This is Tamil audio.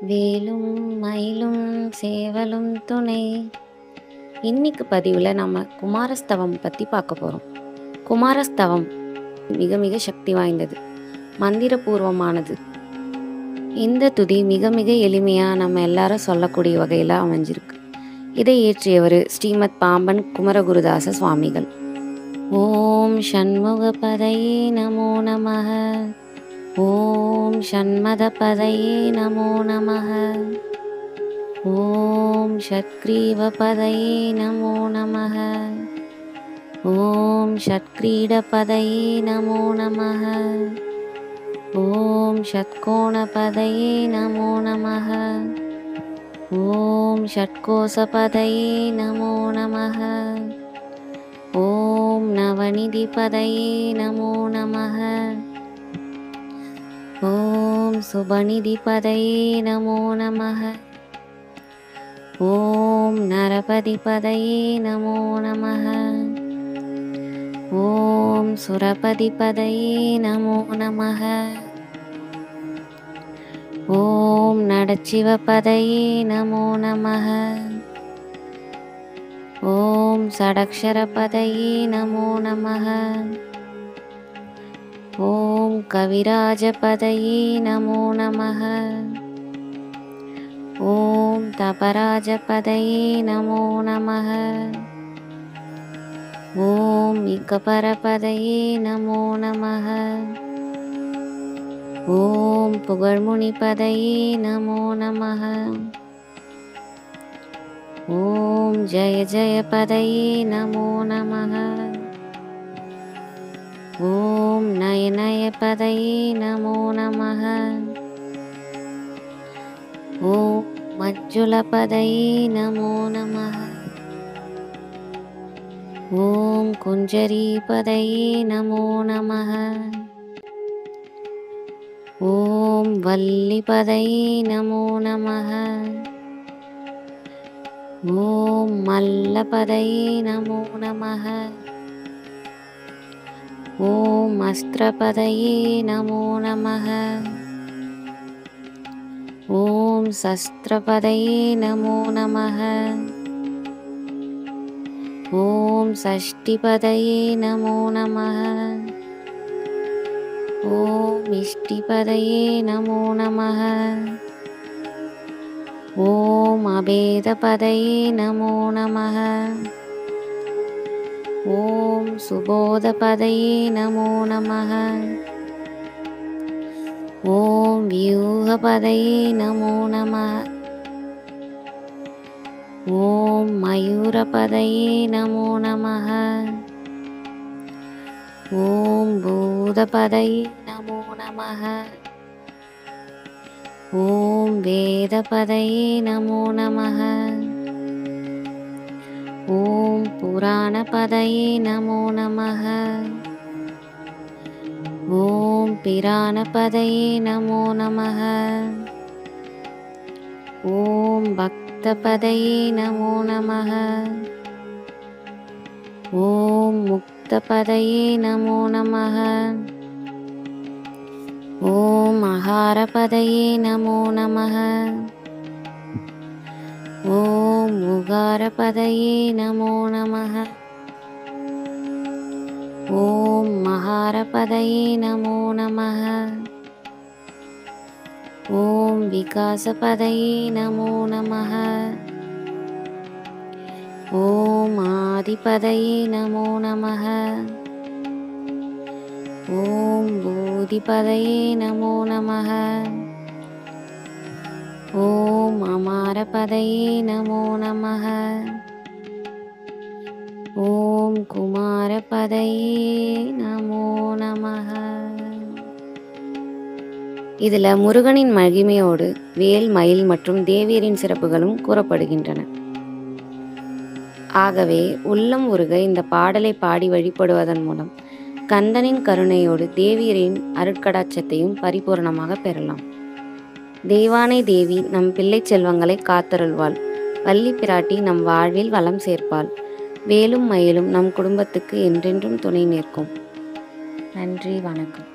வேலும் மயிலும் சேவலும் துணை. இன்னைக்கு பதிவில் நம்ம குமாரஸ்தவம் பற்றி பார்க்க போகிறோம். குமாரஸ்தவம் மிக மிக சக்தி வாய்ந்தது, மந்திரபூர்வமானது. இந்த துதி மிக மிக எளிமையாக நம்ம எல்லாரும் சொல்லக்கூடிய வகையில் அமைஞ்சிருக்கு. இதை இயற்றியவர் ஸ்ரீமத் பாம்பன் குமரகுருதாச சுவாமிகள். ஓம் ஷண்முகபதையே நமோ நமः. ஓம் ஷண்மதபதையே நமோ நமः. ஓம் ஷட்க்ரீவபதையே நமோ நமः. ஓம் ஷட்க்ரீடபதையே நமோ நமः. ஓம் ஷட்கோணபதையே நமோ நமः. ஓம் ஷட்கோசபதையே நமோ நமः. ஓம் நவநிதிபதையே நமோ நமः. ஓம் சுபநிதிபதையே நமோ நமः. ஓம் நரபதிபதையே நமோ நமः. ஓம் சுரபதிபதையே நமோ நமः. ஓம் நடச்சிவபதையே நமோ நமः. ஓம் ஷடக்ஷரபதையே நமோ நமः. ஓம் கவிராஜபதையே நமோ நமः. ஓம் தபராஜபதையே நமோ நமः. ஓம் இக்கபரபதையே நமோ நமः. ஓம் புகழ்முனிபதையே நமோ நமः. ஓம் ஜய ஜயபதையே நமோ நமः. ஓம் நயநயபதையே நமோ நமः. ஓம் மஞ்சுளபதையே நமோ நமः. ஓம் குஞ்சரீபதையே நமோ நமः. ஓம் வல்லிபதையே நமோ நமः. ஓம் மல்லபதையே நமோ நமः. ஓம் அஸ்திரபதையே நமோ நமः. ஓம் சஸ்திரபதையே நமோ நமः. ஓம் சஷ்டிபதையே நமோ நமः. ஓம் இஷ்டிபதையே நமோ நமः. ஓம் அபேதபதையே நமோ நமः. ஓம் சுபோதபதையே நமோ நமः. ஓம் வியூகபதையே நமோ நமः. ஓம் மயூரபதையே நமோ நமः. ஓம் பூதபதையே நமோ நமः. ஓம் வேதபதையே நமோ நமः. ஓம் புராணபதையே நமோ நமः. ஓம் பிராணபதையே நமோ நமः. ஓம் பக்தபதையே நமோ நமः. ஓம் முக்தபதையே நமோ நமः. ஓம் அகாரபதையே நமோ நமः. ஓம் உகாரபதையே நமோ நமः. ஓம் மகாரபதையே நமோ நமः. ஓம் விகாசபதையே நமோ நமः. ஓம் ஆதிபதையே நமோ நமः. ஓம் பூதிபதையே நமோ நமः. ஓம் அமாரபதையே நமோ நமः. ஓம் குமாரபதையே நமோ நமः. இதில் முருகனின் மகிமையோடு வேல், மயில் மற்றும் தேவியரின் சிறப்புகளும் கூறப்படுகின்றன. ஆகவே உள்ளம் உருக இந்த பாடலை பாடி வழிபடுவதன் மூலம் கந்தனின் கருணையோடு தேவியரின் அருட்கடாட்சத்தையும் பரிபூர்ணமாக பெறலாம். தெய்வானை தேவி நம் பிள்ளை செல்வங்களை காத்தருள்வாள். வள்ளி பிராட்டி நம் வாழ்வில் வளம் சேர்ப்பாள். வேலும் மயிலும் நம் குடும்பத்துக்கு என்றென்றும் துணை நிற்கும். நன்றி, வணக்கம்.